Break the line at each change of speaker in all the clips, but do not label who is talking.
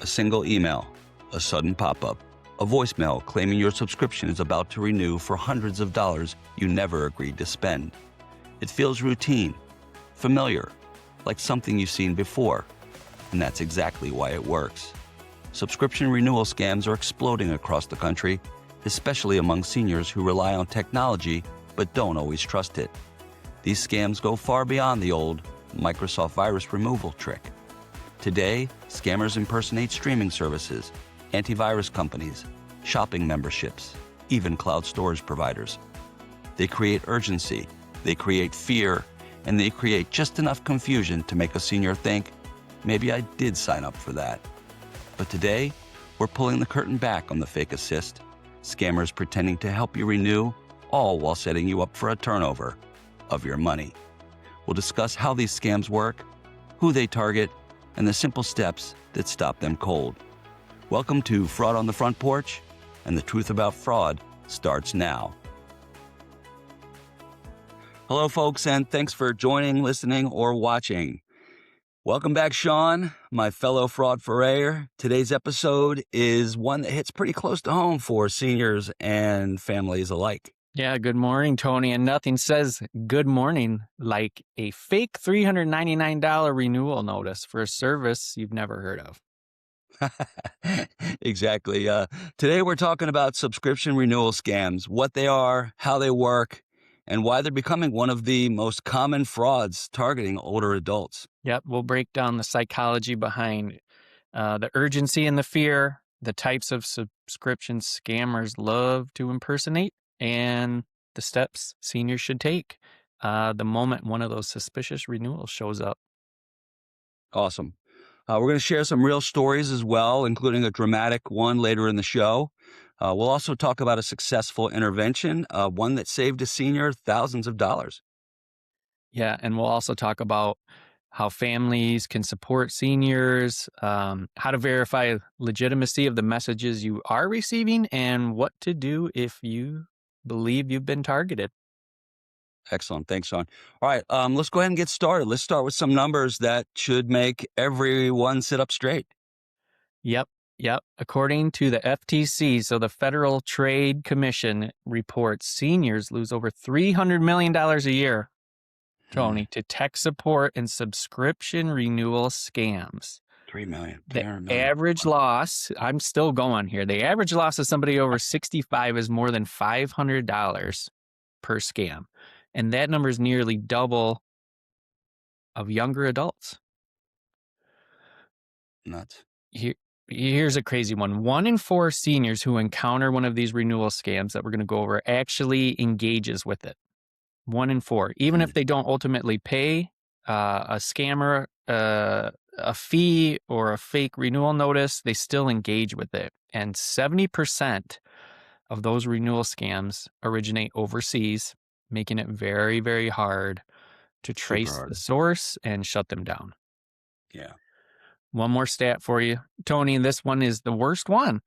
A single email, a sudden pop-up, a voicemail claiming your subscription is about to renew for hundreds of dollars you never agreed to spend. It feels routine, familiar, like something you've seen before, and that's exactly why it works. Subscription renewal scams are exploding across the country, especially among seniors who rely on technology but don't always trust it. These scams go far beyond the old Microsoft virus removal trick. Today, scammers impersonate streaming services, antivirus companies, shopping memberships, even cloud storage providers. They create urgency, they create fear, and they create just enough confusion to make a senior think, maybe I did sign up for that. But today, we're pulling the curtain back on the fake assist, scammers pretending to help you renew, all while setting you up for a turnover of your money. We'll discuss how these scams work, who they target, and the simple steps that stop them cold. Welcome to Fraud on the Front Porch, and the truth about fraud starts now. Hello, folks, and thanks for joining, listening, or watching. Welcome back, Sean, my fellow fraud forayer. Today's episode is one that hits pretty close to home for seniors and families alike.
Yeah, good morning, Tony. And nothing says good morning like a fake $399 renewal notice for a service you've never heard of.
Exactly. Today we're talking about subscription renewal scams, what they are, how they work, and why they're becoming one of the most common frauds targeting older adults.
Yep, we'll break down the psychology behind the urgency and the fear, the types of subscription scammers love to impersonate, and the steps seniors should take the moment one of those suspicious renewals shows up.
Awesome. We're going to share some real stories as well, including a dramatic one later in the show. We'll also talk about a successful intervention, one that saved a senior thousands of dollars.
Yeah, and we'll also talk about how families can support seniors, how to verify legitimacy of the messages you are receiving, and what to do if you believe you've been targeted.
Excellent. Thanks, Sean. All right, let's go ahead and get started. Let's start with some numbers that should make everyone sit up straight.
Yep. According to the FTC, so the Federal Trade Commission reports seniors lose over $300 million a year, Tony, to tech support and subscription renewal scams.
$3 million.
The average loss, I'm still going here. The average loss of somebody over 65 is more than $500 per scam. And that number is nearly double of younger adults.
Nuts.
Here's a crazy one. 1 in 4 seniors who encounter one of these renewal scams that we're going to go over actually engages with it. 1 in 4. Even if they don't ultimately pay a scammer a fee or a fake renewal notice, they still engage with it. And 70% of those renewal scams originate overseas, making it very, very hard to trace the source and shut them down.
Yeah.
One more stat for you, Tony. This one is the worst one.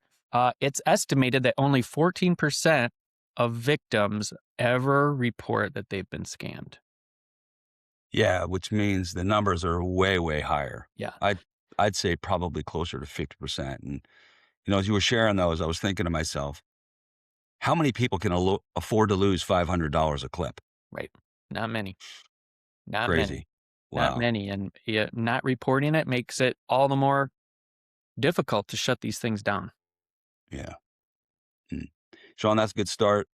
It's estimated that only 14% of victims ever report that they've been scammed.
Yeah, which means the numbers are way, way higher.
Yeah.
I'd say probably closer to 50%. And, as you were sharing those, I was thinking to myself, how many people can afford to lose $500 a clip?
Right. Not many. Not
Crazy.
many.
Wow.
Not many. And not reporting it makes it all the more difficult to shut these things down.
Yeah. Sean, that's a good start.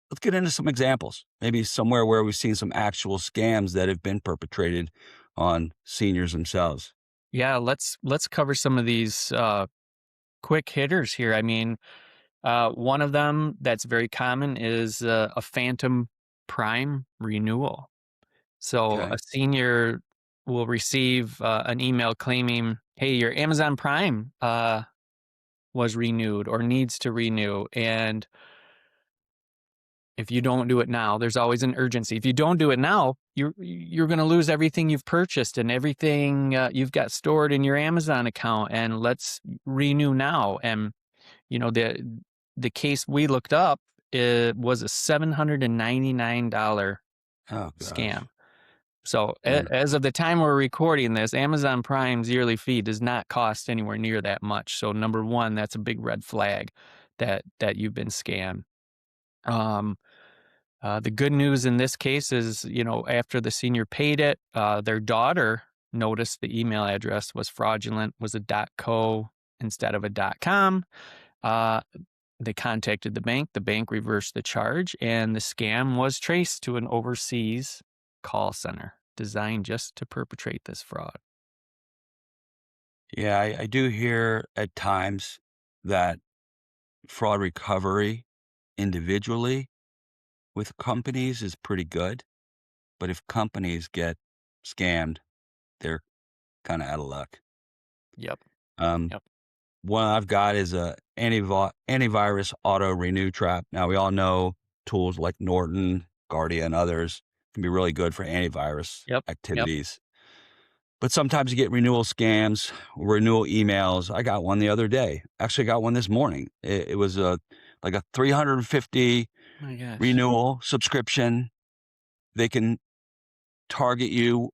Let's get into some examples, maybe somewhere where we've seen some actual scams that have been perpetrated on seniors themselves.
Yeah, let's cover some of these quick hitters here. I mean, one of them that's very common is a phantom Prime renewal. So a senior will receive an email claiming, hey, your Amazon Prime was renewed or needs to renew. And if you don't do it now, there's always an urgency. If you don't do it now, you're going to lose everything you've purchased and everything you've got stored in your Amazon account. And let's renew now. And the case we looked up, it was a $799 scam. So
Yeah.
as of the time we're recording this, Amazon Prime's yearly fee does not cost anywhere near that much. So number one, that's a big red flag that you've been scammed. The good news in this case is, after the senior paid it, their daughter noticed the email address was fraudulent, was a .co instead of a .com. They contacted the bank. The bank reversed the charge, and the scam was traced to an overseas call center designed just to perpetrate this fraud.
Yeah, I do hear at times that fraud recovery individually with companies is pretty good, but if companies get scammed, they're kind of out of luck.
Yep.
Um,
Yep.
One I've got is a antivirus auto renew trap. Now we all know tools like Norton, Guardia, and others can be really good for antivirus
Yep. Yep.
activities. But sometimes you get renewal scams, renewal emails. I got one the other day. Actually, got one this morning. It was like a 350
My gosh.
renewal subscription. They can target you.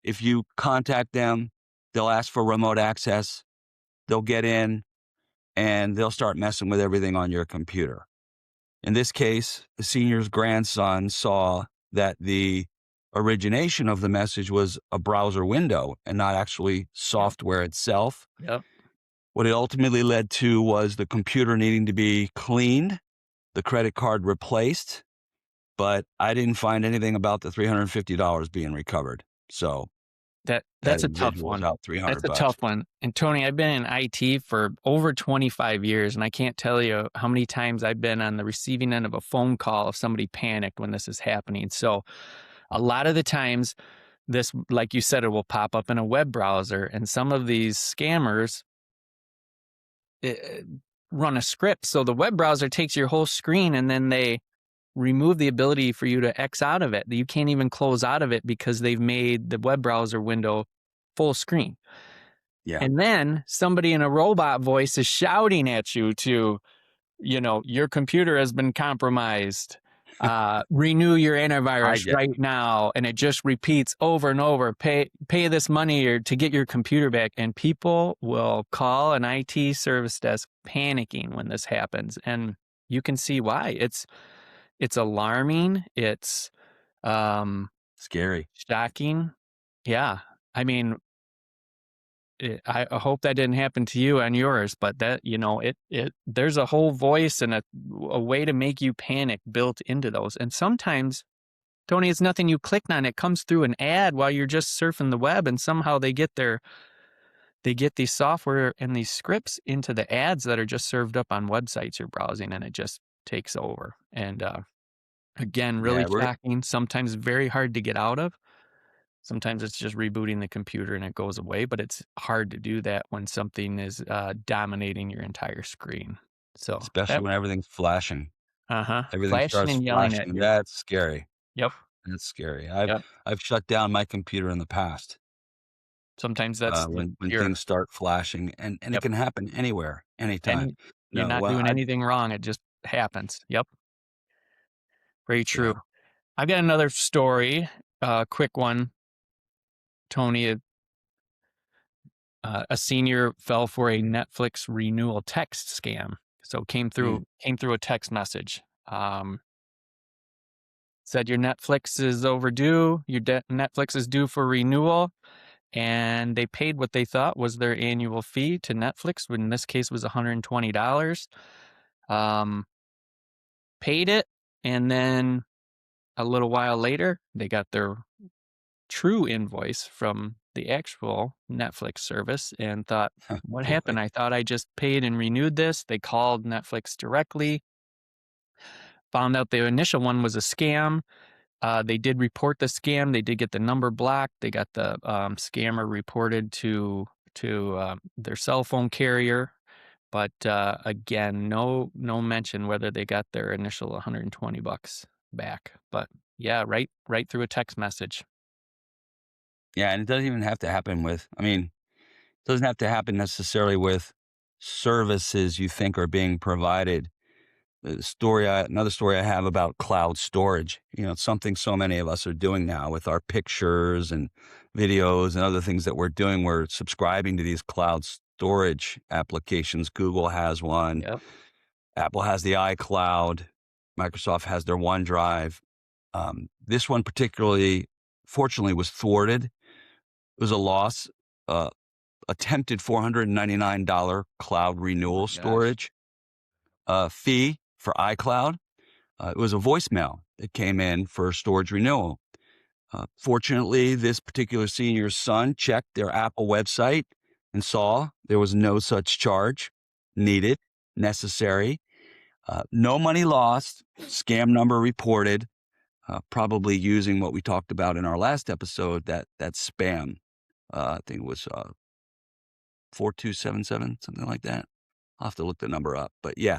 If you contact them, they'll ask for remote access. They'll get in and they'll start messing with everything on your computer. In this case, the senior's grandson saw that the origination of the message was a browser window and not actually
Yep.
software itself.
Yep.
What it ultimately led to was the computer needing to be cleaned, the credit card replaced, but I didn't find anything about the $350 being recovered. So that
That's a tough
individual was
one.
out
That's
300
a tough
bucks.
one. And Tony, I've been in IT for over 25 years, and I can't tell you how many times I've been on the receiving end of a phone call if somebody panicked when this is happening. So a lot of the times this, like you said, it will pop up in a web browser, and some of these scammers run a script. So the web browser takes your whole screen, and then they remove the ability for you to X out of it. You can't even close out of it because they've made the web browser window full screen.
Yeah,
And then somebody in a robot voice is shouting at you to, your computer has been compromised. Renew your
I
antivirus
get
right now. And it just repeats over and over, pay this money or to get your computer back. And people will call an IT service desk panicking when this happens. And you can see why. It's alarming. It's
scary.
shocking. Yeah. I mean, I hope that didn't happen to you on yours, but that, there's a whole voice and a way to make you panic built into those. And sometimes, Tony, it's nothing you clicked on. It comes through an ad while you're just surfing the web, and somehow they get these software and these scripts into the ads that are just served up on websites you're browsing, and it just takes over. And again,
Yeah,
really shocking, sometimes very hard to get out of. Sometimes it's just rebooting the computer and it goes away, but it's hard to do that when something is dominating your entire screen. So
especially
that,
when everything's flashing. Everything
flashing
starts
and yelling at
flashing.
you.
That's scary.
Yep.
That's scary. I've
Yep.
I've shut down my computer in the past,
Sometimes that's the
when
pure.
things start flashing, and it
Yep.
can happen anywhere, anytime.
And you're
No,
not
well,
doing
I
anything wrong. It just happens. Yep. Very true.
yeah.
I've got another story, quick one, Tony. A senior fell for a Netflix renewal text scam. So came
Mm.
through a text message. Said your Netflix is overdue. Your Netflix is due for renewal, and they paid what they thought was their annual fee to Netflix, which in this case was $120. Paid it, and then a little while later, they got their true invoice from the actual Netflix service and thought, what happened?
Boy.
I thought I just paid and renewed this. They called Netflix directly, found out the initial one was a scam. They did report the scam. They did get the number blocked. They got the scammer reported to their cell phone carrier. But again, no mention whether they got their initial $120 back. But yeah, right through a text message.
Yeah, and it doesn't even have to happen with it doesn't have to happen necessarily with services you think are being provided. Another story I have about cloud storage. It's something so many of us are doing now with our pictures and videos and other things that we're doing. We're subscribing to these cloud storage applications. Google has one.
Yep.
Apple has the iCloud. Microsoft has their OneDrive. This one particularly, fortunately, was thwarted. It was a loss. Attempted $499 cloud renewal storage fee for iCloud. It was a voicemail that came in for storage renewal. Fortunately, this particular senior's son checked their Apple website and saw there was no such charge needed, necessary. No money lost, scam number reported, probably using what we talked about in our last episode, that spam. I think it was 4277, something like that. I'll have to look the number up. But yeah,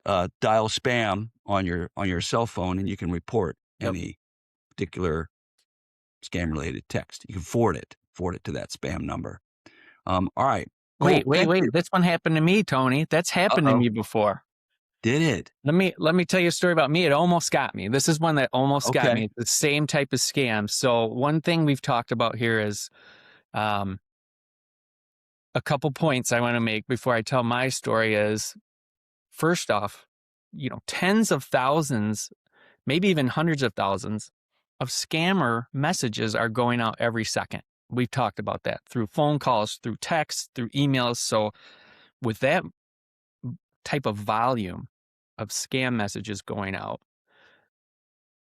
dial spam on your cell phone and you can report any particular scam-related text. You can forward it to that spam number. All right. Cool.
Wait. This one happened to me, Tony. That's happened to me before.
Did it?
Let me tell you a story about me. It almost got me. This is one that almost got me. It's the same type of scam. So one thing we've talked about here is a couple points I want to make before I tell my story is, first off, tens of thousands, maybe even hundreds of thousands of scammer messages are going out every second. We've talked about that through phone calls, through texts, through emails. So with that type of volume of scam messages going out,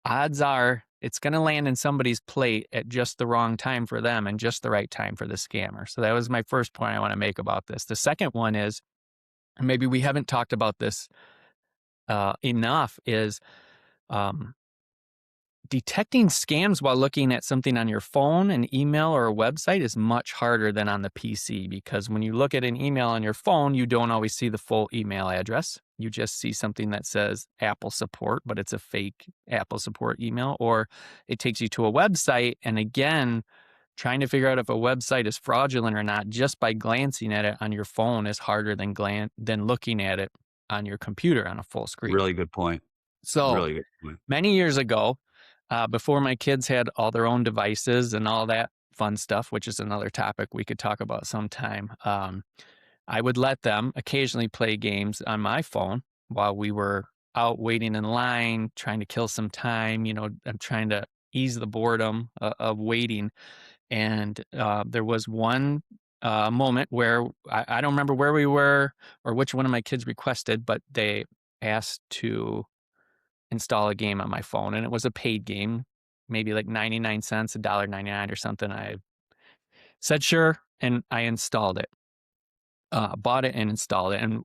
odds are it's going to land in somebody's plate at just the wrong time for them and just the right time for the scammer. So that was my first point I want to make about this. The second one is, and maybe we haven't talked about this enough, is detecting scams while looking at something on your phone, an email, or a website is much harder than on the PC, because when you look at an email on your phone, you don't always see the full email address. You just see something that says Apple support, but it's a fake Apple support email, or it takes you to a website. And again, trying to figure out if a website is fraudulent or not just by glancing at it on your phone is harder than looking at it on your computer on a full screen.
Really good point.
So
really good point.
Many years ago, before my kids had all their own devices and all that fun stuff, which is another topic we could talk about sometime, I would let them occasionally play games on my phone while we were out waiting in line, trying to kill some time. I'm trying to ease the boredom of waiting. And there was one moment where I don't remember where we were or which one of my kids requested, but they asked to install a game on my phone, and it was a paid game, maybe like 99 cents, $1.99 or something. I said sure, and I installed it, bought it and installed it. And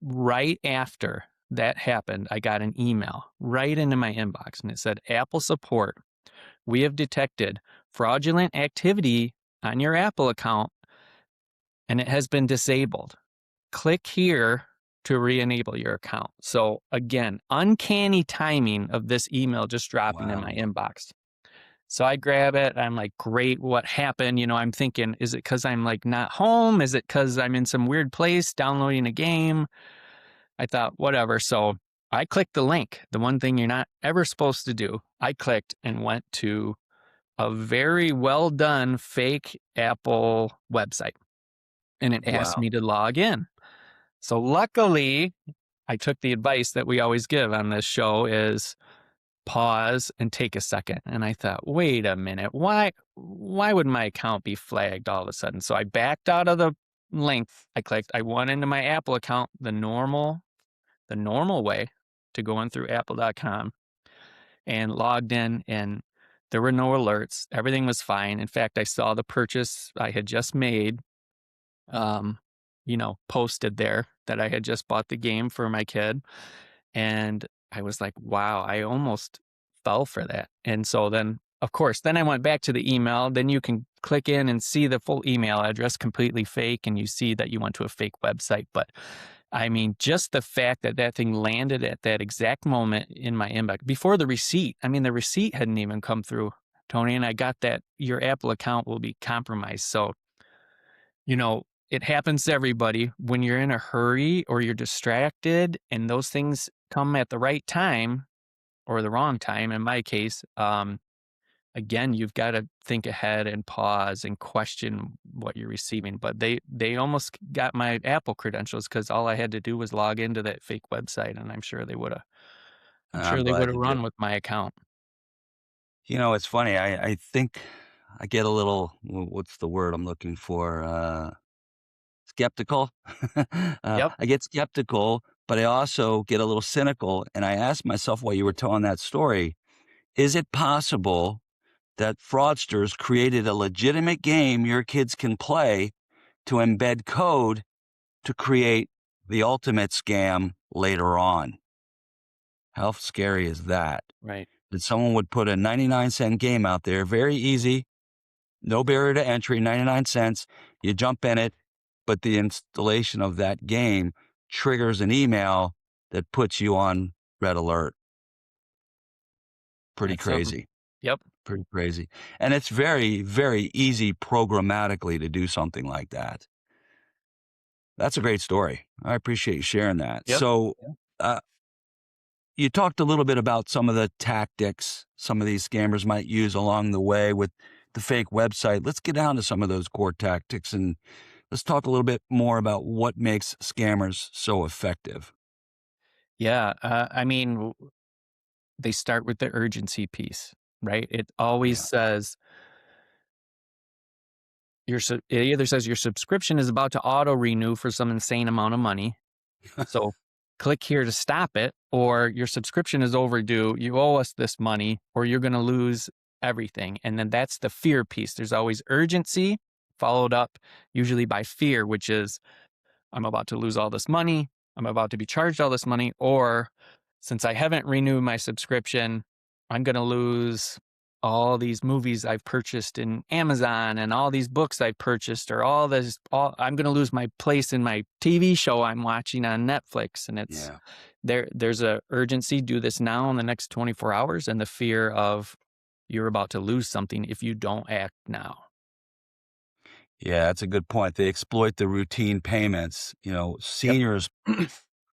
right after that happened, I got an email right into my inbox, and it said, Apple support. We have detected fraudulent activity on your Apple account, and it has been disabled. Click here to re-enable your account. So again, uncanny timing of this email just dropping in my inbox. So I grab it. I'm like, great, what happened? I'm thinking, is it because I'm like not home? Is it because I'm in some weird place downloading a game? I thought, whatever. So I clicked the link, the one thing you're not ever supposed to do. I clicked and went to a very well done fake Apple website, and it asked me to log in. So luckily, I took the advice that we always give on this show, is pause and take a second. And I thought, wait a minute, why would my account be flagged all of a sudden? So I backed out of the link. I clicked, I went into my Apple account the normal way to go in through apple.com and logged in, and there were no alerts. Everything was fine. In fact, I saw the purchase I had just made posted there, that I had just bought the game for my kid. And I was like, wow, I almost fell for that. And so then, of course, I went back to the email. Then you can click in and see the full email address, completely fake, and you see that you went to a fake website. But I mean, just the fact that that thing landed at that exact moment in my inbox before the receipt. I mean, the receipt hadn't even come through, Tony, and I got that your Apple account will be compromised. So, it happens to everybody when you're in a hurry or you're distracted, and those things come at the right time or the wrong time in my case, again, you've got to think ahead and pause and question what you're receiving. But they almost got my Apple credentials because all I had to do was log into that fake website, and I'm sure they would have. I'm
I'm
sure they would
glad
have
you
run
did.
with my account.
It's funny. I think I get a little, what's the word I'm looking for? Skeptical.
Yep.
I get skeptical, but I also get a little cynical. And I ask myself while you were telling that story, is it possible that fraudsters created a legitimate game your kids can play to embed code to create the ultimate scam later on? How scary is that?
Right.
That someone would put a 99-cent game out there, very easy, no barrier to entry, 99 cents. You jump in it, but the installation of that game triggers an email that puts you on red alert. Pretty
That's something.
crazy.
Yep.
Pretty crazy. And it's very, very easy programmatically to do something like that. That's a great story. I appreciate you sharing that.
Yep.
So, uh, you talked a little bit about some of the tactics some of these scammers might use along the way with the fake website. Let's get down to some of those core tactics and let's talk a little bit more about what makes scammers so effective.
Yeah. I mean, they start with the urgency piece, right? It always
Yeah.
says it either says your subscription is about to auto renew for some insane amount of money. So click here to stop it, or your subscription is overdue. You owe us this money, or you're going to lose everything. And then that's the fear piece. There's always urgency followed up usually by fear, which is I'm about to lose all this money. I'm about to be charged all this money. Or since I haven't renewed my subscription, I'm going to lose all these movies I've purchased in Amazon and all these books I've purchased, or I'm going to lose my place in my TV show I'm watching on Netflix. And it's
Yeah.
there's a urgency, do this now in the next 24 hours, and the fear of you're about to lose something if you don't act now.
Yeah, that's a good point. They exploit the routine payments.
Yep.
Seniors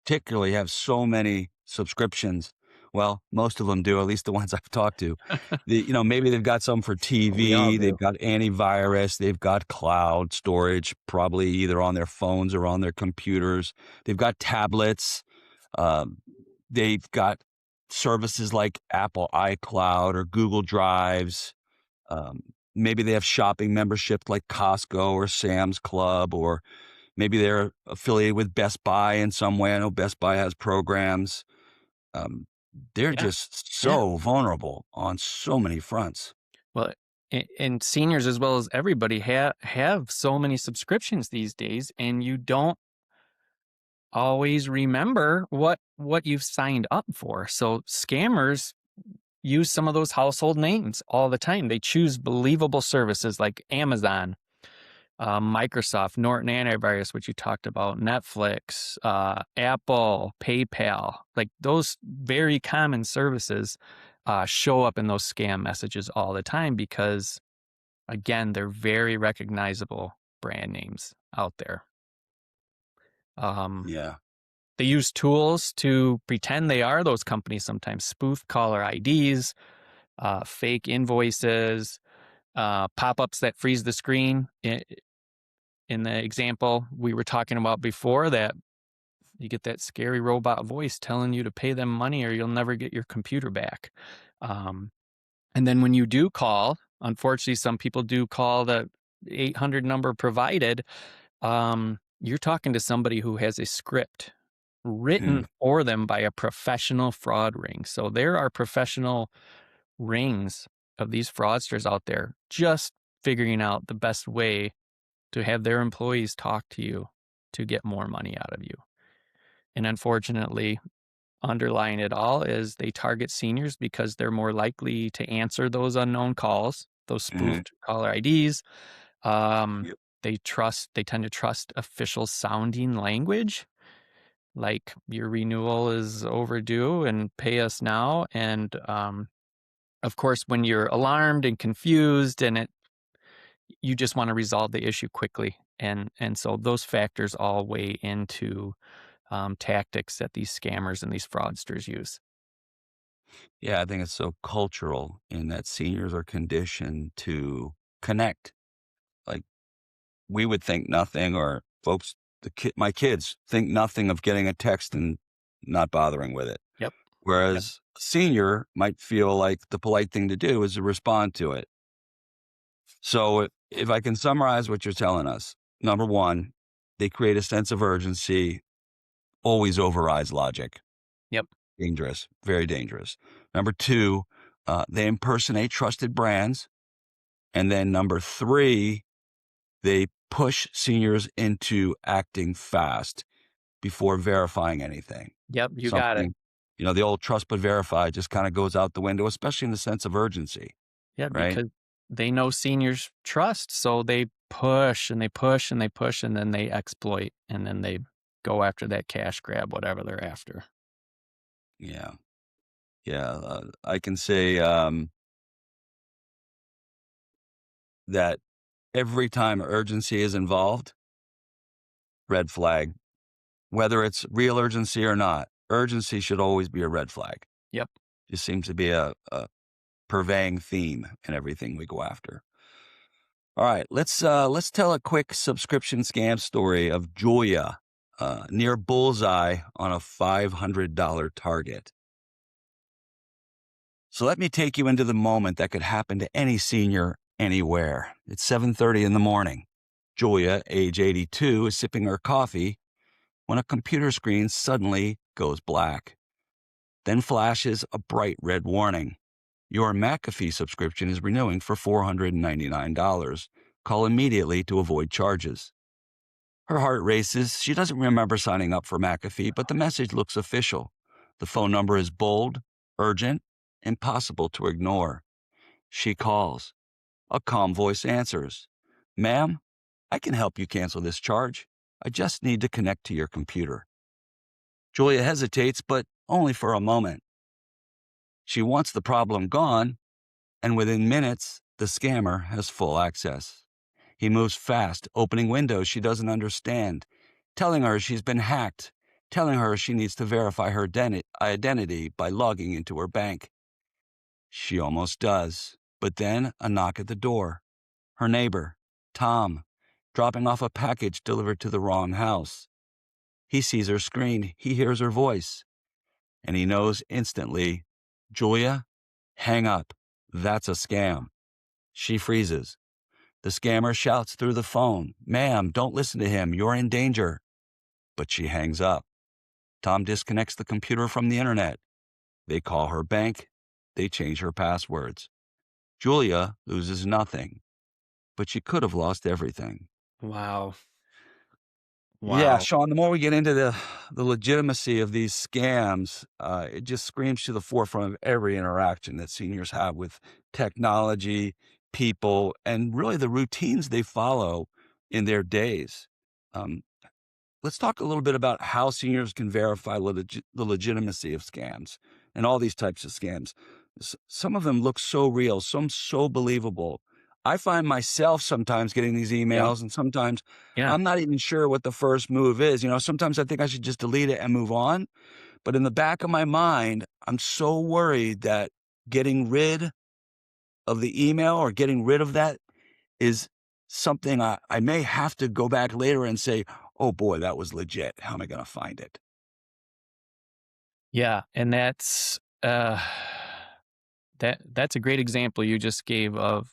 particularly have so many subscriptions. Well, most of them do, at least the ones I've talked to. Maybe they've got some for
We all
TV, they've
do.
got antivirus, they've got cloud storage, probably either on their phones or on their computers. They've got tablets. Um, they've got services like Apple iCloud or Google Drives. Um, Maybe they have shopping memberships like Costco or Sam's Club, or maybe they're affiliated with Best Buy in some way. I know Best Buy has programs. Um, they're
Yeah.
just
Yeah.
so vulnerable on so many fronts.
Well, and seniors as well as everybody have so many subscriptions these days, and you don't always remember what you've signed up for. So scammers use some of those household names all the time. They choose believable services like Amazon, Microsoft, Norton Antivirus, which you talked about, Netflix, Apple, PayPal, like those very common services show up in those scam messages all the time because, again, they're very recognizable brand names out there.
Yeah.
They use tools to pretend they are those companies sometimes, spoof caller IDs, fake invoices, pop-ups that freeze the screen. In the example we were talking about before, that you get that scary robot voice telling you to pay them money or you'll never get your computer back. Um, and then when you do call, unfortunately, some people do call the 800 number provided. You're talking to somebody who has a script
Hmm.
written for them by a professional fraud ring. So there are professional rings of these fraudsters out there just figuring out the best way to have their employees talk to you to get more money out of you. And unfortunately, underlying it all is they target seniors because they're more likely to answer those unknown calls, those
Hmm.
spoofed caller IDs. Um,
Yep.
they tend to trust official sounding language, like your renewal is overdue and pay us now. And of course, when you're alarmed and confused and you just want to resolve the issue quickly. And so those factors all weigh into tactics that these scammers and these fraudsters use.
Yeah, I think it's so cultural in that seniors are conditioned to connect. Like we would think nothing, or folks, my kids think nothing of getting a text and not bothering with it.
Yep. Yep.
Whereas a senior might feel like the polite thing to do is to respond to it. So if I can summarize what you're telling us, number one, they create a sense of urgency, always overrides logic.
Yep.
Dangerous, very dangerous. Number two, they impersonate trusted brands. And then number three, they push seniors into acting fast before verifying anything.
Yep. You got it.
Something, the old trust but verify just kind of goes out the window, especially in the sense of urgency,
Yeah,
right?
because they know seniors trust, so they push and they push and they push, and then they exploit, and then they go after that cash grab, whatever they're after.
Yeah. Yeah. I can say that every time urgency is involved, red flag, whether it's real urgency or not, urgency should always be a red flag.
Yep.
Just seems to be a purveying theme in everything we go after. All right, let's tell a quick subscription scam story of Julia, near bullseye on a $500 target. So let me take you into the moment that could happen to any senior anywhere. It's 7:30 in the morning. Julia, age 82, is sipping her coffee when a computer screen suddenly goes black. Then flashes a bright red warning. Your McAfee subscription is renewing for $499. Call immediately to avoid charges. Her heart races. She doesn't remember signing up for McAfee, but the message looks official. The phone number is bold, urgent, impossible to ignore. She calls. A calm voice answers. Ma'am, I can help you cancel this charge. I just need to connect to your computer. Julia hesitates, but only for a moment. She wants the problem gone, and within minutes, the scammer has full access. He moves fast, opening windows she doesn't understand, telling her she's been hacked, telling her she needs to verify her identity by logging into her bank. She almost does, but then a knock at the door. Her neighbor, Tom, dropping off a package delivered to the wrong house. He sees her screen, he hears her voice, and he knows instantly, Julia, hang up. That's a scam. She freezes. The scammer shouts through the phone, Ma'am, don't listen to him. You're in danger. But she hangs up. Tom disconnects the computer from the internet. They call her bank. They change her passwords. Julia loses nothing, but she could have lost everything.
Wow.
Yeah,
Wow.
Sean, the more we get into the legitimacy of these scams, it just screams to the forefront of every interaction that seniors have with technology, people, and really the routines they follow in their days. Um, let's talk a little bit about how seniors can verify the legitimacy of scams and all these types of scams. Some of them look so real, some so believable. I find myself sometimes getting these
Yep.
emails, and sometimes
Yeah.
I'm not even sure what the first move is. Sometimes I think I should just delete it and move on. But in the back of my mind, I'm so worried that getting rid of the email or getting rid of that is something I may have to go back later and say, oh boy, that was legit. How am I going to find it?
Yeah. And that's a great example you just gave of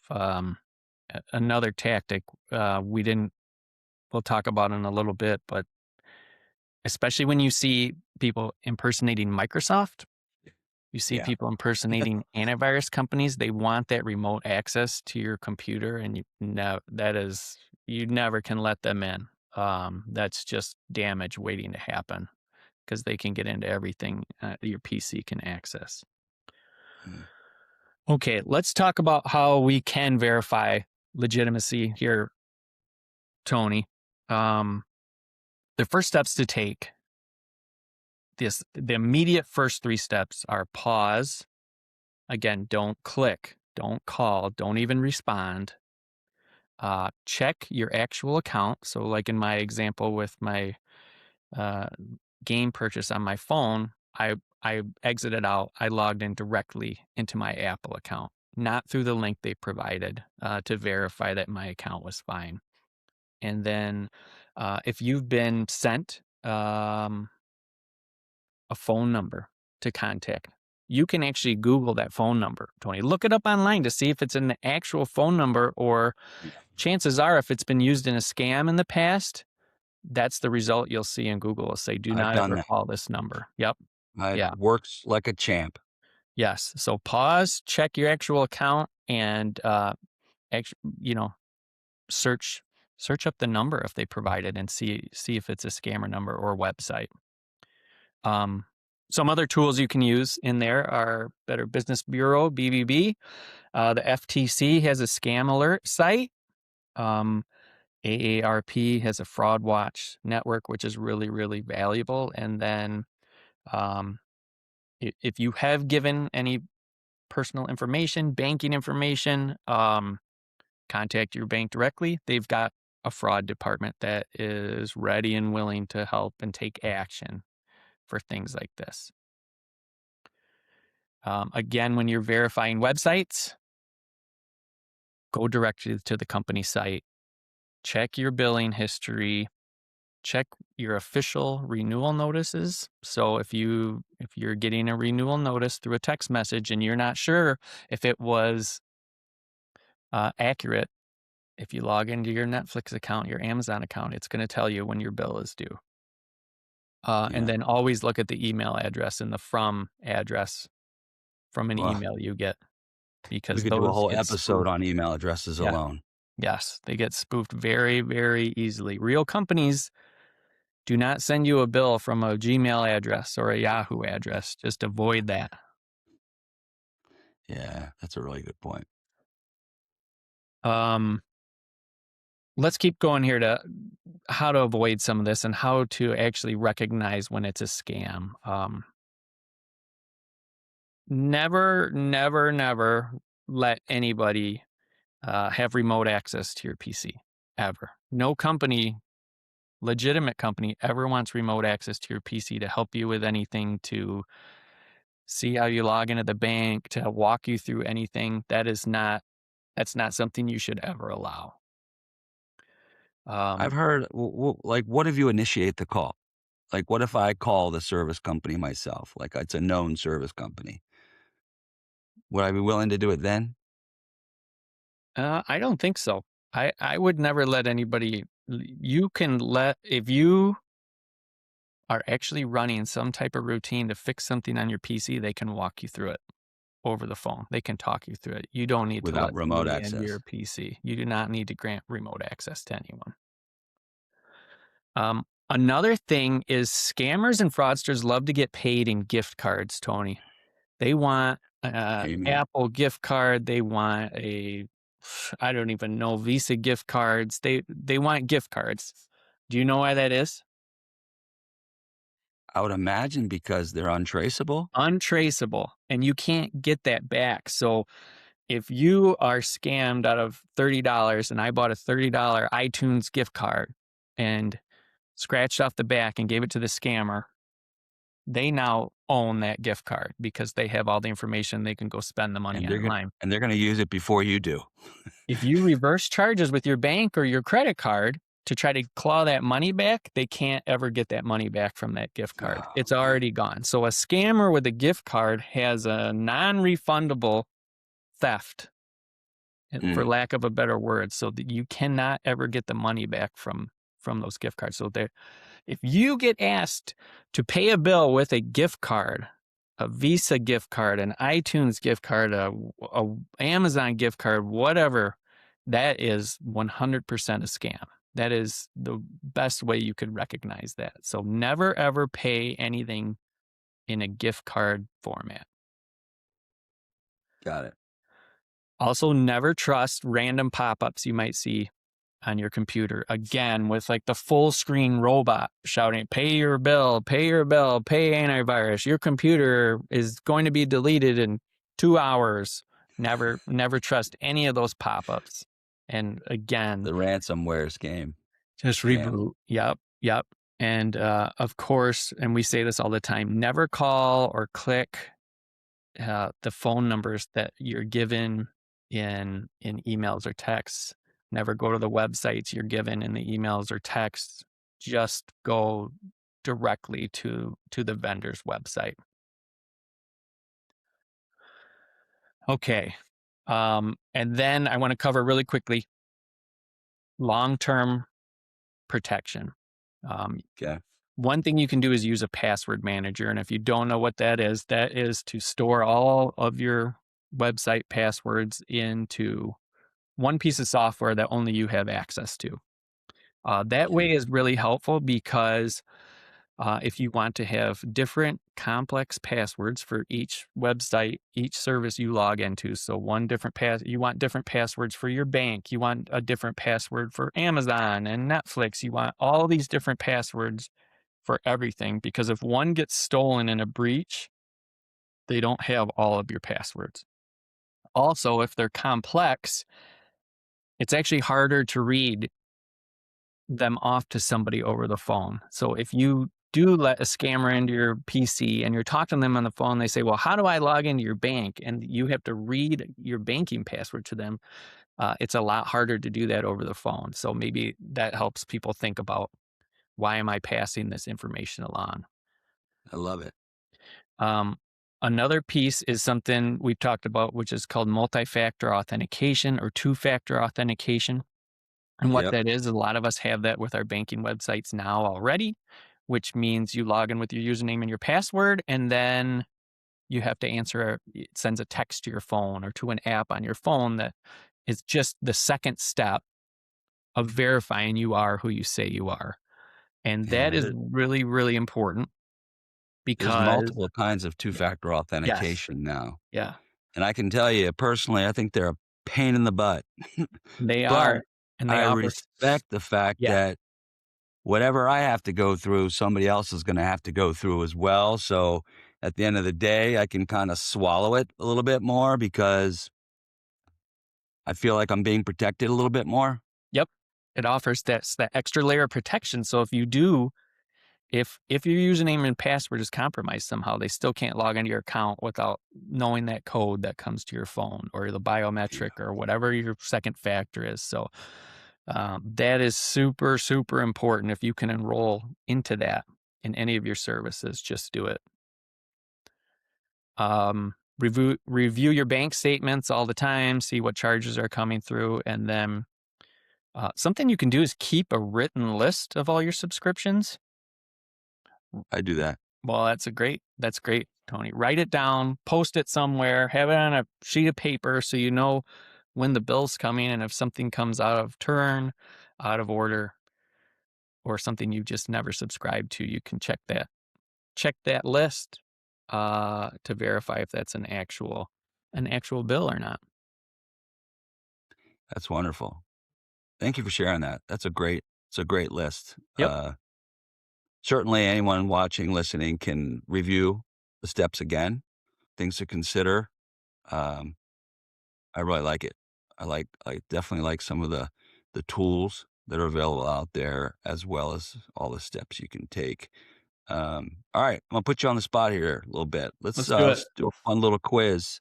another tactic. We'll talk about in a little bit, but especially when you see people impersonating Microsoft, you see
Yeah.
people impersonating antivirus companies. They want that remote access to your computer, and you never can let them in. That's just damage waiting to happen because they can get into everything your PC can access.
Mm.
Okay, let's talk about how we can verify legitimacy here, Tony. Um, the first steps to take the immediate first three steps are pause. Again, don't click, don't call, don't even respond. Check your actual account. So, like in my example with my game purchase on my phone, I exited out. I logged in directly into my Apple account, not through the link they provided to verify that my account was fine. And then if you've been sent a phone number to contact, you can actually Google that phone number, Tony. Look it up online to see if it's an actual phone number, or chances are, if it's been used in a scam in the past, that's the result you'll see in Google. It'll say, do
I've
not
done
ever
that.
call this number. Yep.
It
Yeah.
works like a champ.
Yes. So pause, check your actual account, and search up the number if they provide it, and see if it's a scammer number or website. Some other tools you can use in there are Better Business Bureau, BBB. The FTC has a scam alert site. AARP has a fraud watch network, which is really, really valuable. And then if you have given any personal information, banking information, contact your bank directly. They've got a fraud department that is ready and willing to help and take action for things like this. Again, when you're verifying websites, go directly to the company site, check your billing history, check your official renewal notices. So if you're getting a renewal notice through a text message and you're not sure if it was accurate, if you log into your Netflix account, your Amazon account, it's going to tell you when your bill is due. And then always look at the email address and the from address from an email you get, because
we could do a
those
whole
get
episode
spoofed.
on email addresses alone.
Yes, they get spoofed very, very easily. Real companies do not send you a bill from a Gmail address or a Yahoo address. Just avoid that.
Yeah, that's a really good point.
Let's keep going here to how to avoid some of this and how to actually recognize when it's a scam. Never, never, never let anybody have remote access to your PC, ever. No company, legitimate company, ever wants remote access to your PC to help you with anything, to see how you log into the bank, to walk you through anything. That's not something you should ever allow.
I've heard, like, what if you initiate the call? Like, what if I call the service company myself? Like, it's a known service company. Would I be willing to do it then?
I don't think so. I would never let anybody. You can if you are actually running some type of routine to fix something on your PC, they can walk you through it over the phone. They can talk you through it. You don't need to
Without
let
remote
somebody into
access.
your PC. You do not need to grant remote access to anyone. Another thing is, scammers and fraudsters love to get paid in gift cards, Tony. They want Apple gift card. They want I don't even know, Visa gift cards. They want gift cards. Do you know why that is?
I would imagine because they're untraceable.
Untraceable, and you can't get that back. So if you are scammed out of $30 and I bought a $30 iTunes gift card and scratched off the back and gave it to the scammer, they now own that gift card because they have all the information. They can go spend the money online.
And they're going to use it before you do.
If you reverse charges with your bank or your credit card to try to claw that money back, they can't ever get that money back from that gift card.
Oh,
it's already gone. So a scammer with a gift card has a non-refundable theft, for lack of a better word, so that you cannot ever get the money back from those gift cards. So if you get asked to pay a bill with a gift card, a Visa gift card, an iTunes gift card, a Amazon gift card, whatever, that is 100% a scam. That is the best way you could recognize that. So never, ever pay anything in a gift card format.
Got it.
Also, never trust random pop-ups you might see on your computer. Again, with like the full screen robot shouting, pay your bill, pay antivirus. Your computer is going to be deleted in 2 hours. Never trust any of those pop-ups. And again,
The ransomware scam.
just reboot. Yep. And of course, and we say this all the time, never call or click the phone numbers that you're given in emails or texts. Never go to the websites you're given in the emails or texts. Just go directly to the vendor's website. Okay. And then I want to cover really quickly long-term protection.
Okay.
One thing you can do is use a password manager. And if you don't know what that is to store all of your website passwords into one piece of software that only you have access to. That
Okay.
way is really helpful because if you want to have different complex passwords for each website, each service you log into, so you want different passwords for your bank, you want a different password for Amazon and Netflix, you want all these different passwords for everything, because if one gets stolen in a breach, they don't have all of your passwords. Also, if they're complex, it's actually harder to read them off to somebody over the phone. So if you do let a scammer into your PC and you're talking to them on the phone, they say, well, how do I log into your bank? And you have to read your banking password to them. It's a lot harder to do that over the phone. So maybe that helps people think about, why am I passing this information along?
I love it.
Um, Another piece is something we've talked about, which is called multi-factor authentication or two-factor authentication. And what
Yep.
that is, a lot of us have that with our banking websites now already, which means you log in with your username and your password, and then you have to answer, it sends a text to your phone or to an app on your phone that is just the second step of verifying you are who you say you are. And that
Yeah.
is really, really important
There's
because,
multiple kinds of two-factor
yes,
authentication now.
yeah,
And I can tell you personally, I think they're a pain in the butt.
they
But
are. And they
I
offer,
respect the fact
yeah,
that whatever I have to go through, somebody else is gonna have to go through as well. So at the end of the day, I can kinda swallow it a little bit more because I feel like I'm being protected a little bit more.
yep. It offers that extra layer of protection. So if your username and password is compromised somehow, they still can't log into your account without knowing that code that comes to your phone or the
Yeah,
biometric or whatever your second factor is. So that is super, super important. If you can enroll into that in any of your services, just do it. Review your bank statements all the time, see what charges are coming through, and then something you can do is keep a written list of all your subscriptions.
I do that.
Well, that's great, Tony. Write it down, post it somewhere, have it on a sheet of paper so you know when the bill's coming, and if something comes out of turn, out of order, or something you just never subscribed to, you can check that list to verify if that's an actual bill or not.
That's wonderful. Thank you for sharing that. It's a great list.
Yep,
Certainly anyone watching, listening can review the steps again, things to consider. Um, I really like it. I definitely like some of the tools that are available out there, as well as all the steps you can take. All right, I'm gonna put you on the spot here a little bit.
let's do it.
Let's do a fun little quiz.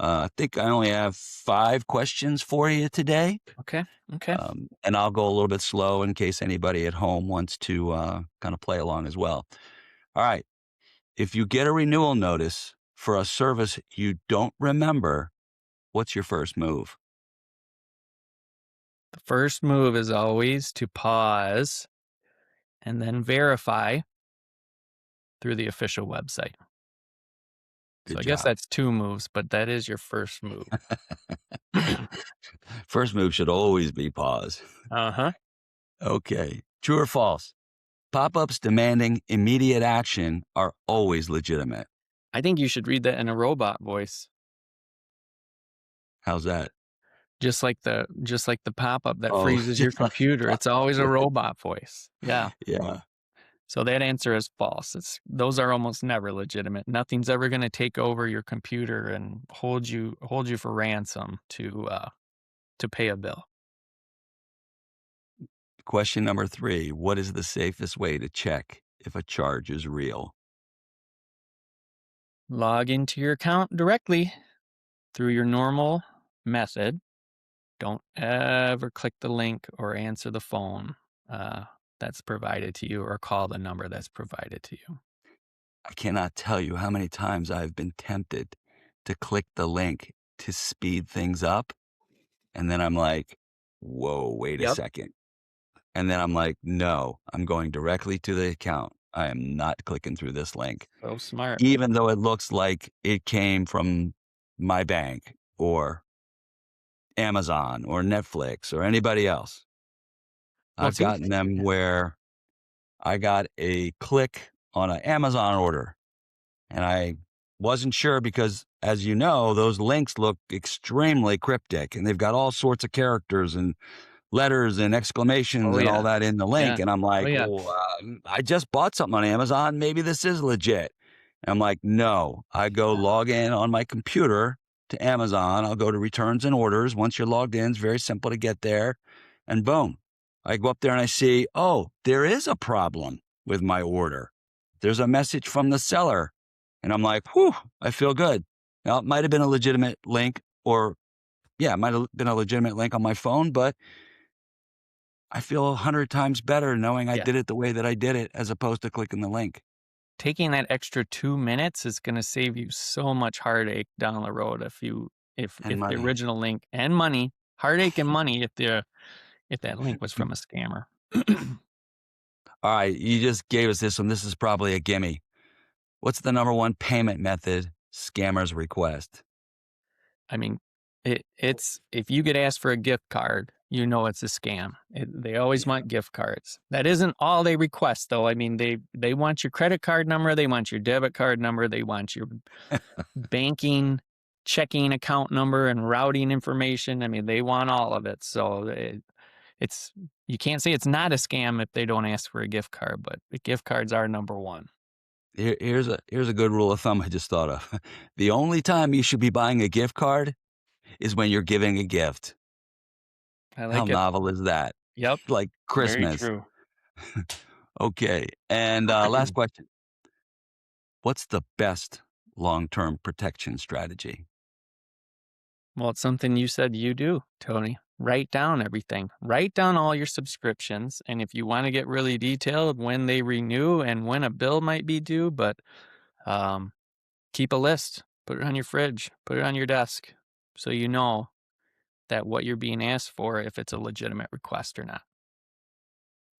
I think I only have 5 questions for you today,
Okay, okay.
and I'll go a little bit slow in case anybody at home wants to kind of play along as well. All right, if you get a renewal notice for a service you don't remember, what's your first move?
The first move is always to pause and then verify through the official website. So
Good
I guess
job.
that's 2 moves, but that is your first move.
First move should always be pause.
Uh-huh.
Okay. True or false? Pop ups demanding immediate action are always legitimate.
I think you should read that in a robot voice,
How's that?
just like the pop-up that
Oh,
freezes
yeah.
your computer. It's always a robot voice. Yeah.
Yeah.
So that answer is false. Those are almost never legitimate. Nothing's ever going to take over your computer and hold you for ransom to pay a bill.
Question number 3, what is the safest way to check if a charge is real?
Log into your account directly through your normal method. Don't ever click the link or answer the phone that's provided to you, or call the number that's provided to you.
I cannot tell you how many times I've been tempted to click the link to speed things up. And then I'm like, whoa, wait a
Yep.
second. And then I'm like, no, I'm going directly to the account. I am not clicking through this link,
So smart.
even though it looks like it came from my bank or Amazon or Netflix or anybody else.
Well,
I've
see,
gotten them where I got a click on an Amazon order and I wasn't sure because, as you know, those links look extremely cryptic and they've got all sorts of characters and letters and exclamations
oh
and
yeah,
all that in the link.
yeah,
And I'm
oh
like,
yeah.
oh, I just bought something on Amazon. Maybe this is legit. And I'm like, no, I go log in on my computer to Amazon. I'll go to returns and orders. Once you're logged in, it's very simple to get there. And boom, I go up there and I see, oh, there is a problem with my order. There's a message from the seller. And I'm like, whew, I feel good. Now, it might have been a legitimate link or, yeah, it might have been a legitimate link on my phone, but I feel 100 times better knowing I
Yeah.
did it the way that I did it as opposed to clicking the link.
Taking that extra 2 minutes is going to save you so much heartache down the road if
And
the
money.
original link and money, heartache and money if that link was from a scammer.
All right, you just gave us this one. This is probably a gimme. What's the number one payment method scammers request?
I mean, it's if you get asked for a gift card, you know it's a scam. They always
Yeah.
want gift cards. That isn't all they request, though. I mean, they want your credit card number, they want your debit card number, they want your banking checking account number and routing information. I mean, they want all of it. So it's you can't say it's not a scam if they don't ask for a gift card, but the gift cards are number one.
Here's a good rule of thumb I just thought of. The only time you should be buying a gift card is when you're giving a gift.
I
How
like it.
novel is that?
Yep.
Like
Very
Christmas.
true.
Okay. And last question. What's the best long-term protection strategy?
Well, it's something you said you do, Tony. Write down everything. Write down all your subscriptions. And if you want to get really detailed, when they renew and when a bill might be due, but um, keep a list. Put it on your fridge. Put it on your desk so you know that what you're being asked for, if it's a legitimate request or not.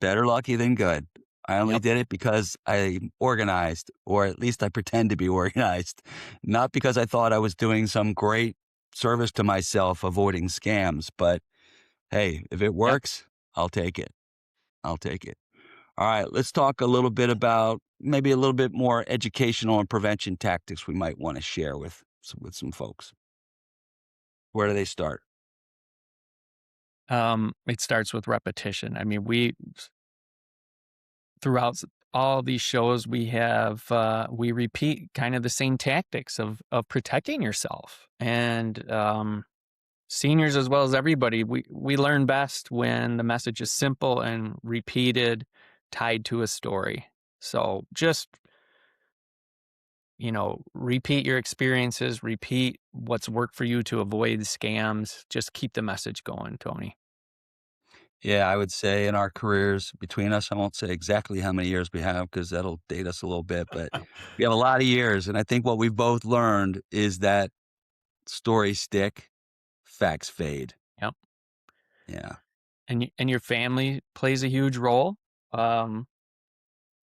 Better lucky than good. I only
Yep.
did it because I'm organized, or at least I pretend to be organized, not because I thought I was doing some great service to myself avoiding scams. But hey, if it
Yep.
works, I'll take it. I'll take it. All right, let's talk a little bit about maybe a little bit more educational and prevention tactics we might want to share with some folks. Where do they start?
It starts with repetition. I mean, throughout all these shows we repeat kind of the same tactics of protecting yourself. And seniors, as well as everybody, we learn best when the message is simple and repeated, tied to a story. So just repeat your experiences, repeat what's worked for you to avoid scams. Just keep the message going, Tony.
Yeah, I would say in our careers between us, I won't say exactly how many years we have because that'll date us a little bit, but we have a lot of years. And I think what we've both learned is that stories stick, facts fade.
Yep.
Yeah.
And your family plays a huge role. And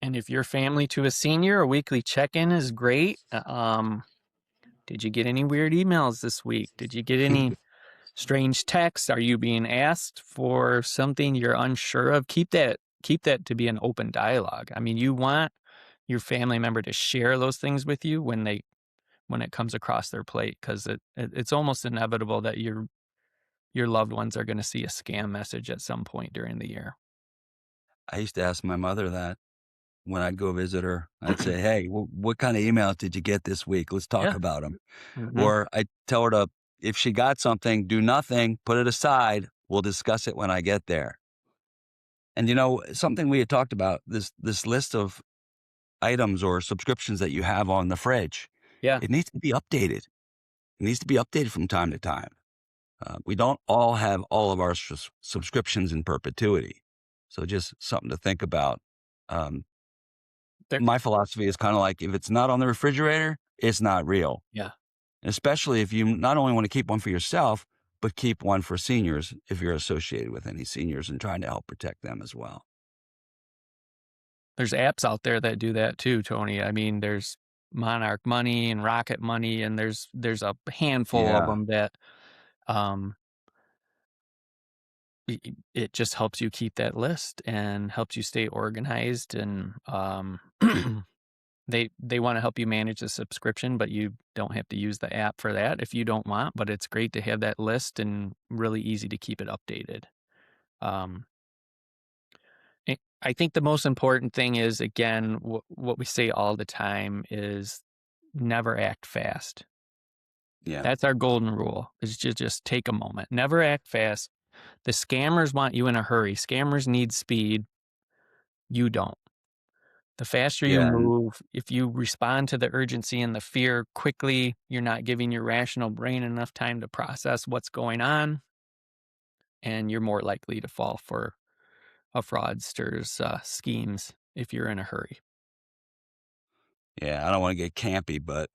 if your family to a senior, a weekly check-in is great. Did you get any weird emails this week? Did you get any strange texts? Are you being asked for something you're unsure of? Keep that to be an open dialogue. I mean, you want your family member to share those things with you when it comes across their plate, because it's almost inevitable that your loved ones are going to see a scam message at some point during the year.
I used to ask my mother that when I'd go visit her. I'd say, hey, what kind of emails did you get this week? Let's talk
Yeah.
about them.
Hmm.
Or I tell her to, if she got something, do nothing, put it aside. We'll discuss it when I get there. And something we had talked about, this list of items or subscriptions that you have on the fridge,
Yeah.
it needs to be updated. It needs to be updated from time to time. We don't all have all of our subscriptions in perpetuity. So just something to think about. Um,
There,
my philosophy is kind of like, if it's not on the refrigerator, it's not real.
yeah.
Especially if you not only want to keep one for yourself, but keep one for seniors if you're associated with any seniors and trying to help protect them as well.
There's apps out there that do that too, Tony. I mean, there's Monarch Money and Rocket Money, and there's a handful of
Yeah.
them that um, it just helps you keep that list and helps you stay organized. And they want to help you manage the subscription, but you don't have to use the app for that if you don't want. But it's great to have that list and really easy to keep it updated. Um, I think the most important thing is, again, what we say all the time is never act fast.
Yeah.
That's our golden rule, is to just take a moment. Never act fast. The scammers want you in a hurry. Scammers need speed. You don't. The faster you
Yeah.
move, if you respond to the urgency and the fear quickly, you're not giving your rational brain enough time to process what's going on, and you're more likely to fall for a fraudster's schemes if you're in a hurry.
Yeah, I don't want to get campy, but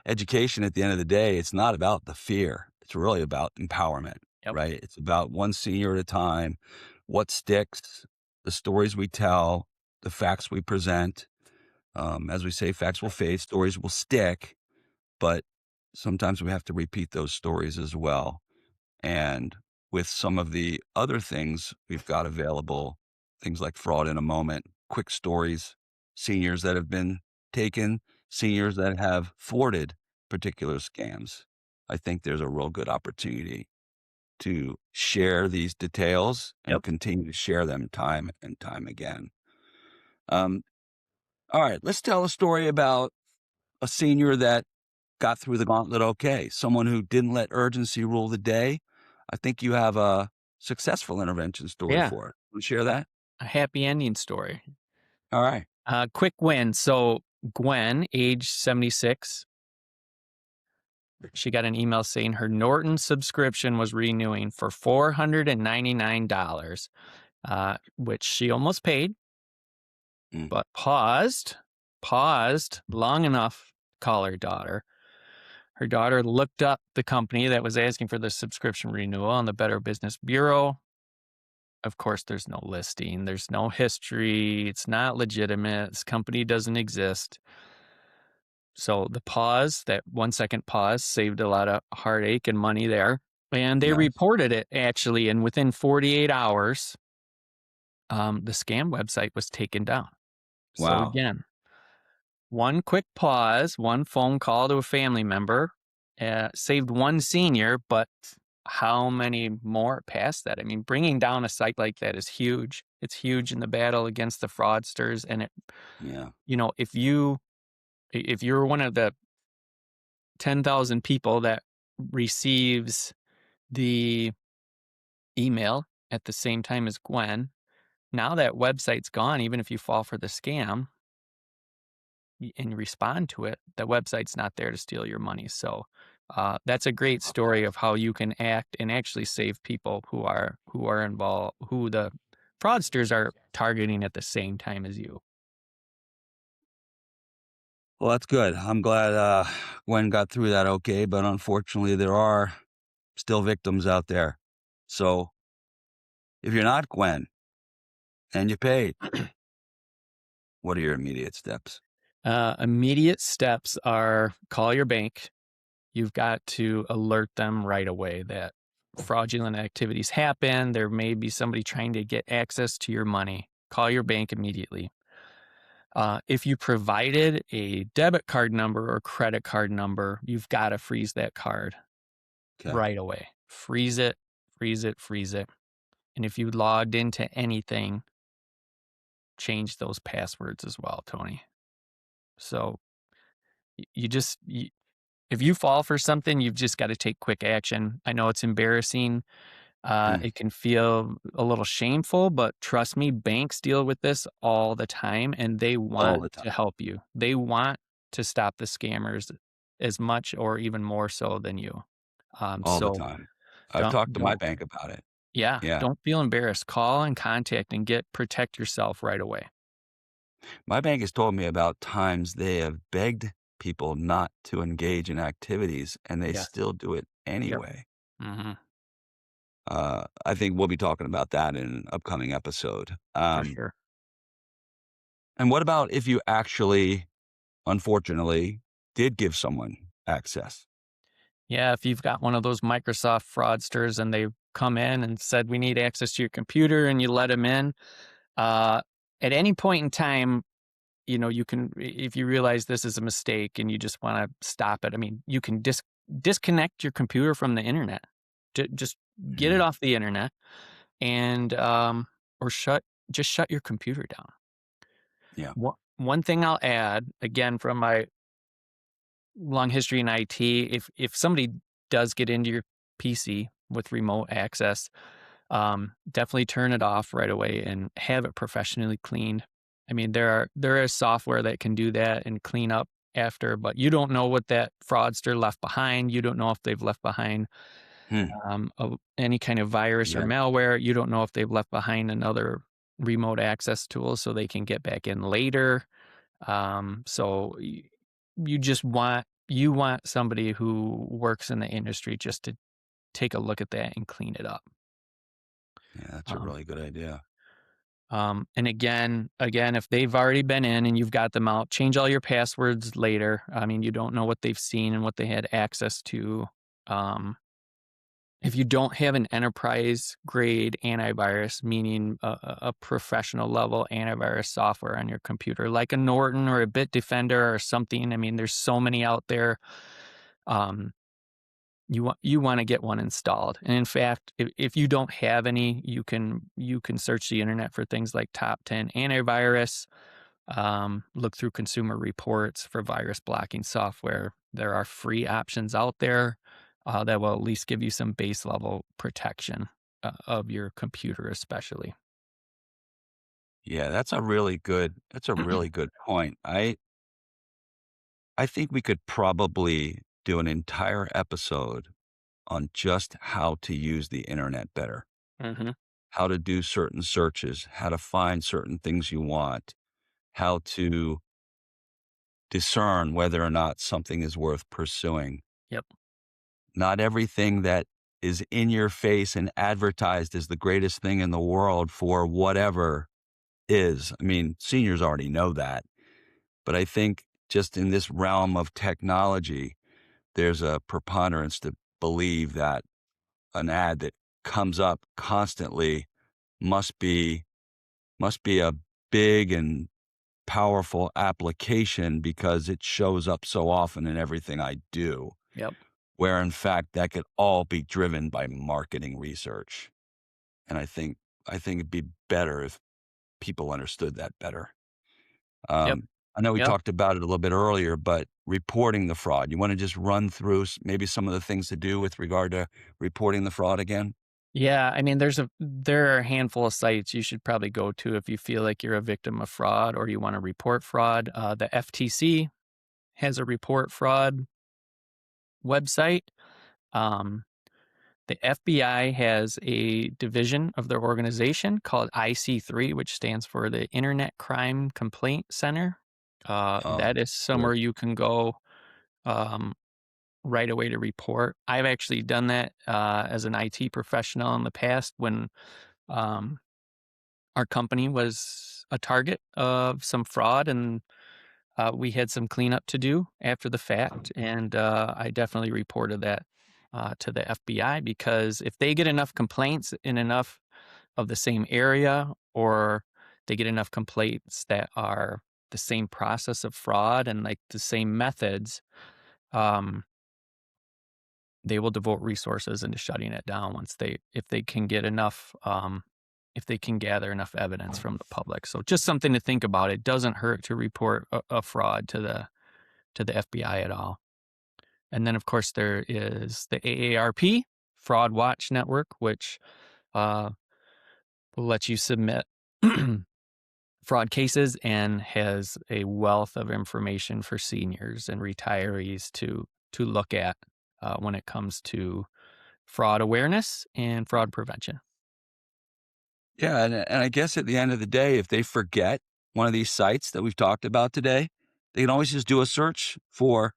education at the end of the day, it's not about the fear. It's really about empowerment,
Yep.
right? It's about one senior at a time, what sticks, the stories we tell, the facts we present. As we say, facts will fade, stories will stick, but sometimes we have to repeat those stories as well. And with some of the other things we've got available, things like fraud in a moment, quick stories, seniors that have been taken, seniors that have thwarted particular scams, I think there's a real good opportunity to share these details and
Yep.
continue to share them time and time again. Um, all right, let's tell a story about a senior that got through the gauntlet okay, someone who didn't let urgency rule the day. I think you have a successful intervention story
Yeah.
for it. Want to share that?
A happy ending story.
All right.
Quick win. So Gwen, age 76, she got an email saying her Norton subscription was renewing for $499, which she almost paid,
Mm,
but paused long enough to call her daughter. Her daughter looked up the company that was asking for the subscription renewal on the Better Business Bureau. Of course, there's no listing. There's no history. It's not legitimate. This company doesn't exist. So the pause, that 1 second pause, saved a lot of heartache and money there. And they
nice.
reported it actually. And within 48 hours, the scam website was taken down. So
Wow.
again, one quick pause, one phone call to a family member saved one senior, but how many more past that? I mean, bringing down a site like that is huge. It's huge in the battle against the fraudsters. And
Yeah.
if you're one of the 10,000 people that receives the email at the same time as Gwen, now that website's gone. Even if you fall for the scam and respond to it, the website's not there to steal your money. So that's a great story of how you can act and actually save people who are involved, who the fraudsters are targeting at the same time as you.
Well, that's good. I'm glad Gwen got through that okay, but unfortunately, there are still victims out there. So if you're not Gwen and you paid, what are your immediate steps?
Immediate steps are call your bank. You've got to alert them right away that fraudulent activities happen. There may be somebody trying to get access to your money. Call your bank immediately. If you provided a debit card number or credit card number, you've got to freeze that card
Okay.
right away. Freeze it, freeze it, freeze it. And if you logged into anything, change those passwords as well, Tony. So if you fall for something, you've just got to take quick action. I know it's embarrassing. It can feel a little shameful, but trust me, banks deal with this all the time and they
All
want
the time.
to help you. They want to stop the scammers as much or even more so than you.
All the
So
time. I've
don't
talked to my
don't
bank about it.
yeah,
Yeah.
don't feel embarrassed. Call and contact and protect yourself right away.
My bank has told me about times they have begged people not to engage in activities, and they
Yes.
still do it
Yep.
anyway.
Hmm.
I think we'll be talking about that in an upcoming episode.
For sure.
And what about if you actually, unfortunately, did give someone access?
Yeah, if you've got one of those Microsoft fraudsters and they come in and said we need access to your computer and you let them in, uh, at any point in time, you can, if you realize this is a mistake and you just want to stop it. I mean, you can disconnect your computer from the internet. Just get it
Mhm.
off the internet and or shut your computer down.
Yeah.
One thing I'll add again from my long history in IT, if somebody does get into your PC with remote access, definitely turn it off right away and have it professionally cleaned. I mean, there is software that can do that and clean up after, but you don't know what that fraudster left behind. You don't know if they've left behind
Hmm.
any kind of virus or
Yeah.
malware. You don't know if they've left behind another remote access tool so they can get back in later. So you just want somebody who works in the industry just to take a look at that and clean it up.
Yeah. That's a
Um,
really good idea.
and again, if they've already been in and you've got them out, change all your passwords later. I mean, you don't know what they've seen and what they had access to. Um, if you don't have an enterprise grade antivirus, meaning a professional level antivirus software on your computer, like a Norton or a Bitdefender or something, I mean, there's so many out there. Um, you want to get one installed. And in fact, if you don't have any, you can search the internet for things like top 10 antivirus. Look through consumer reports for virus blocking software. There are free options out there that will at least give you some base level protection of your computer, especially.
Yeah. That's a really good point. I think we could probably do an entire episode on just how to use the internet better,
Hmm.
how to do certain searches, how to find certain things you want, how to discern whether or not something is worth pursuing.
Yep.
Not everything that is in your face and advertised as the greatest thing in the world for whatever is. I mean, seniors already know that. But I think just in this realm of technology, there's a preponderance to believe that an ad that comes up constantly must be must be a big and powerful application because it shows up so often in everything I do,
Yep.
where in fact that could all be driven by marketing research. And I think it'd be better if people understood that better.
Yep.
I know we
Yep.
talked about it a little bit earlier, but reporting the fraud, you want to just run through maybe some of the things to do with regard to reporting the fraud again?
Yeah, I mean, there are a handful of sites you should probably go to if you feel like you're a victim of fraud or you want to report fraud. The FTC has a report fraud website. Um, the FBI has a division of their organization called IC3, which stands for the Internet Crime Complaint Center.
Oh,
That is
good.
somewhere you can go um, right away to report. I've actually done that as an IT professional in the past when um, our company was a target of some fraud and we had some cleanup to do after the fact. And I definitely reported that to the FBI because if they get enough complaints in enough of the same area or they get enough complaints that are the same process of fraud and like the same methods, um, they will devote resources into shutting it down if they can get enough if they can gather enough evidence from the public. So just something to think about. It doesn't hurt to report a fraud to the FBI at all. And then of course there is the AARP Fraud Watch Network, which will let you submit fraud cases and has a wealth of information for seniors and retirees to look at when it comes to fraud awareness and fraud prevention.
Yeah, and I guess at the end of the day, if they forget one of these sites that we've talked about today, they can always just do a search for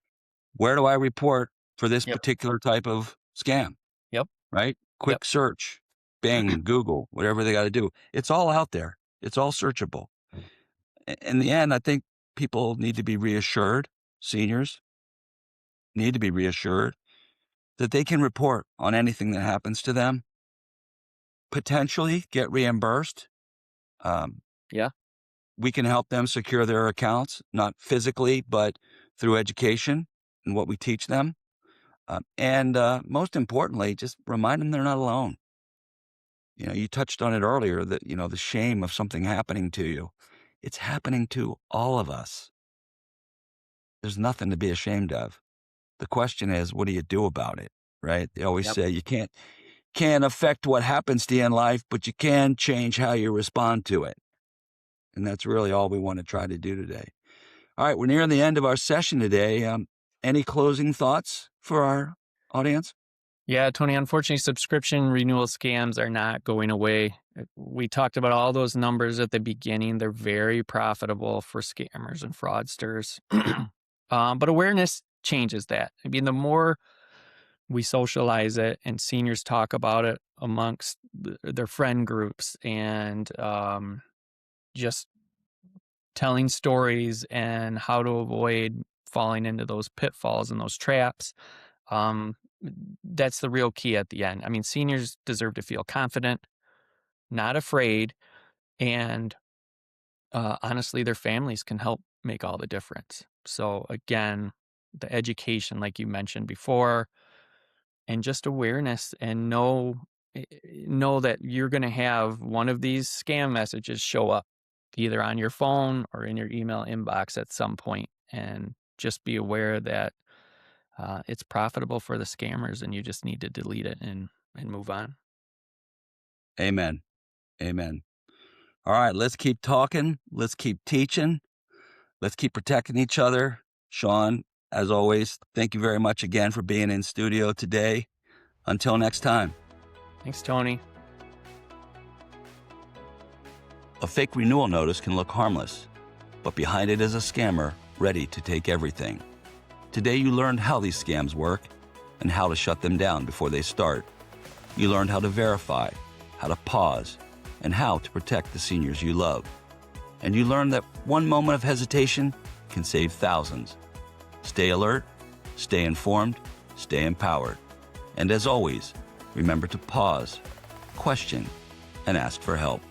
where do I report for this
Yep.
particular type of scam,
Yep.
right? Quick
Yep.
search, Bing, Google, whatever they got to do. It's all out there. It's all searchable. In the end, I think people need to be reassured, seniors need to be reassured that they can report on anything that happens to them, potentially get reimbursed.
Yeah.
We can help them secure their accounts, not physically, but through education and what we teach them. And most importantly, just remind them they're not alone. You know, you touched on it earlier that, you know, the shame of something happening to you. It's happening to all of us. There's nothing to be ashamed of. The question is, what do you do about it? Right? They always
Yep.
say you can't affect what happens to you in life, but you can change how you respond to it. And that's really all we want to try to do today. All right, we're nearing the end of our session today. Any closing thoughts for our audience?
Yeah, Tony, unfortunately, subscription renewal scams are not going away. We talked about all those numbers at the beginning. They're very profitable for scammers and fraudsters. But awareness changes that. I mean, the more we socialize it and seniors talk about it amongst their friend groups and just telling stories and how to avoid falling into those pitfalls and those traps, that's the real key at the end. I mean, seniors deserve to feel confident, not afraid, and honestly, their families can help make all the difference. So again, the education, like you mentioned before, and just awareness, and know that you're going to have one of these scam messages show up either on your phone or in your email inbox at some point, and just be aware that it's profitable for the scammers and you just need to delete it and move on.
Amen. Amen. All right, let's keep talking. Let's keep teaching. Let's keep protecting each other. Sean, as always, thank you very much again for being in studio today. Until next time.
Thanks, Tony.
A fake renewal notice can look harmless, but behind it is a scammer ready to take everything. Today you learned how these scams work and how to shut them down before they start. You learned how to verify, how to pause, and how to protect the seniors you love. And you learned that one moment of hesitation can save thousands. Stay alert, stay informed, stay empowered. And as always, remember to pause, question, and ask for help.